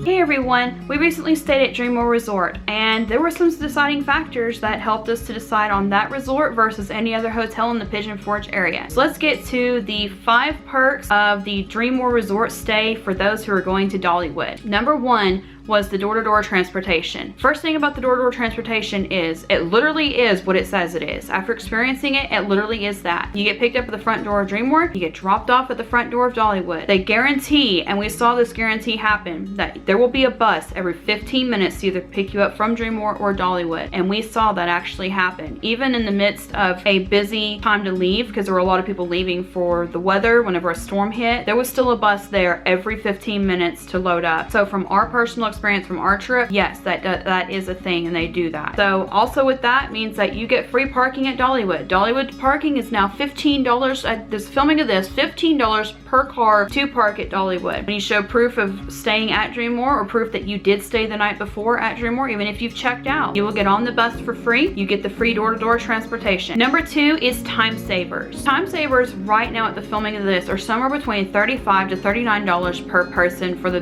Hey everyone, we recently stayed at DreamMore Resort and there were some deciding factors that helped us to decide on that resort versus any other hotel in the Pigeon Forge area. So let's get to the 5 perks of the DreamMore Resort stay for those who are going to Dollywood. Number 1 was the door-to-door transportation. First thing about the door-to-door transportation is it literally is what it says it is. After experiencing it, it literally is that. You get picked up at the front door of DreamMore, you get dropped off at the front door of Dollywood. They guarantee, and we saw this guarantee happen, that there will be a bus every 15 minutes to either pick you up from DreamMore or Dollywood. And we saw that actually happen. Even in the midst of a busy time to leave, because there were a lot of people leaving for the weather whenever a storm hit, there was still a bus there every 15 minutes to load up. So from our personal experience from our trip, yes, that is a thing and they do that. So also with that means that you get free parking at Dollywood. Dollywood parking is now $15 at this filming of this, $15 per car to park at Dollywood. When you show proof of staying at DreamMore or proof that you did stay the night before at DreamMore, even if you've checked out, you will get on the bus for free. You get the free door-to-door transportation. Number 2 is time savers. Time savers right now at the filming of this are somewhere between $35 to $39 per person for the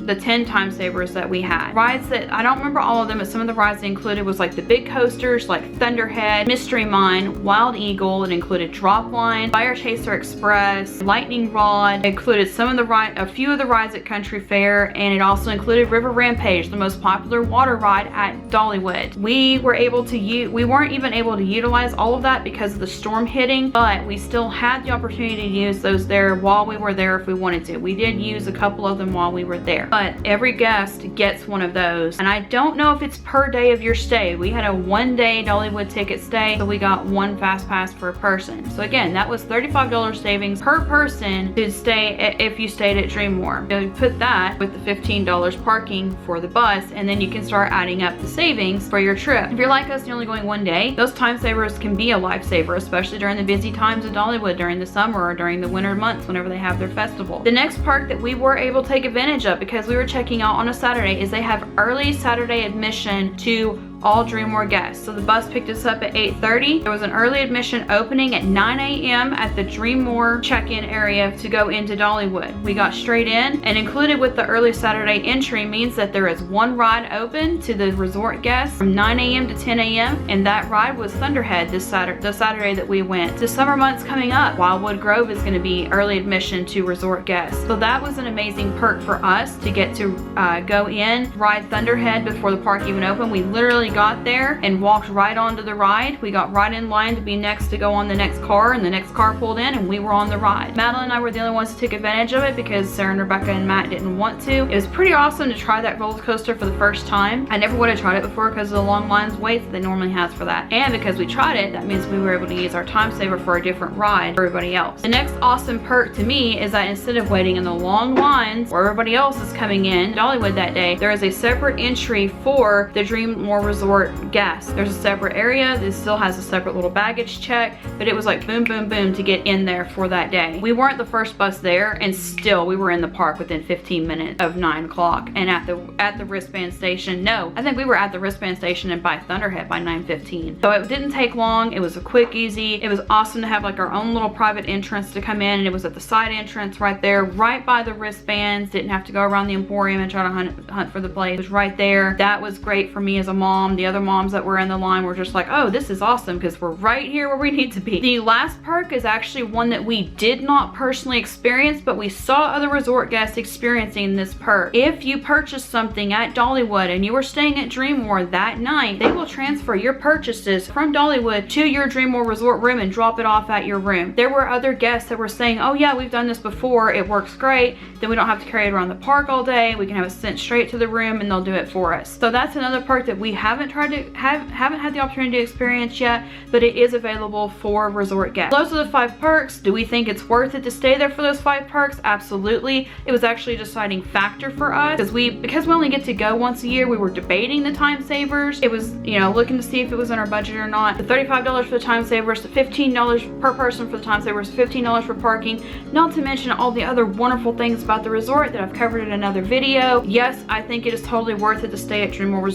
10 time savers that we had. Rides that, I don't remember all of them, but some of the rides included was like the big coasters like Thunderhead, Mystery Mine, Wild Eagle. It included Dropline, Fire Chaser Express, Lightning Rod. It included a few of the rides at Country Fair, and it also included River Rampage, the most popular water ride at Dollywood. We weren't even able to utilize all of that because of the storm hitting, but we still had the opportunity to use those there while we were there if we wanted to. We did use a couple of them while we were there. But every guest gets one of those, and I don't know if it's per day of your stay. We had a 1-day Dollywood ticket stay, so we got 1 fast pass per person. So again, that was $35 savings per person to stay if you stayed at DreamMore. So you put that with the $15 parking for the bus, and then you can start adding up the savings for your trip. If you're like us, you're only going 1 day, those time savers can be a lifesaver, especially during the busy times of Dollywood during the summer or during the winter months whenever they have their festival. The next park that we were able to take advantage of, because we were checking out on a Saturday, is they have early Saturday admission to all DreamMore guests. So the bus picked us up at 8:30. There was an early admission opening at 9 a.m. at the DreamMore check-in area to go into Dollywood. We got straight in, and included with the early Saturday entry means that there is 1 ride open to the resort guests from 9 a.m. to 10 a.m. and that ride was Thunderhead the Saturday that we went. The summer months coming up, Wildwood Grove is going to be early admission to resort guests. So that was an amazing perk for us to get to go in, ride Thunderhead before the park even opened. We literally got there and walked right onto the ride. We got right in line to be next to go on the next car, and the next car pulled in and we were on the ride. Madeline and I were the only ones who took advantage of it because Sarah and Rebecca and Matt didn't want to. It was pretty awesome to try that roller coaster for the first time. I never would have tried it before because of the long lines waits that they normally has for that. And because we tried it, that means we were able to use our time saver for a different ride for everybody else. The next awesome perk to me is that instead of waiting in the long lines where everybody else is coming in Dollywood that day, there is a separate entry for the DreamMore Resort guests. There's a separate area. This still has a separate little baggage check, but it was like boom, boom, boom to get in there for that day. We weren't the first bus there, and still we were in the park within 15 minutes of 9 o'clock. And at the wristband station, no, I think we were at the wristband station and by Thunderhead by 9:15. So it didn't take long. It was a quick, easy. It was awesome to have like our own little private entrance to come in, and it was at the side entrance right there, right by the wristbands. Didn't have to go around the Emporium and try to hunt for the place. It was right there. That was great for me as a mom. The other moms that were in the line were just like, oh, this is awesome because we're right here where we need to be. The last perk is actually one that we did not personally experience, but we saw other resort guests experiencing this perk. If you purchase something at Dollywood and you were staying at DreamMore that night, they will transfer your purchases from Dollywood to your DreamMore Resort room and drop it off at your room. There were other guests that were saying, oh yeah, we've done this before, it works great, then we don't have to carry it around the park all day, we can have it sent straight to the room and they'll do it for us. So that's another perk that we haven't had the opportunity to experience yet, but it is available for resort guests. Those are the 5 perks. Do we think it's worth it to stay there for those 5 perks? Absolutely. It was actually a deciding factor for us because we only get to go once a year. We were debating the time savers. It was, you know, looking to see if it was in our budget or not. The $35 for the time savers, the $15 per person for the time savers, $15 for parking, not to mention all the other wonderful things about the resort that I've covered in another video. Yes, I think it is totally worth it to stay at DreamMore Resort.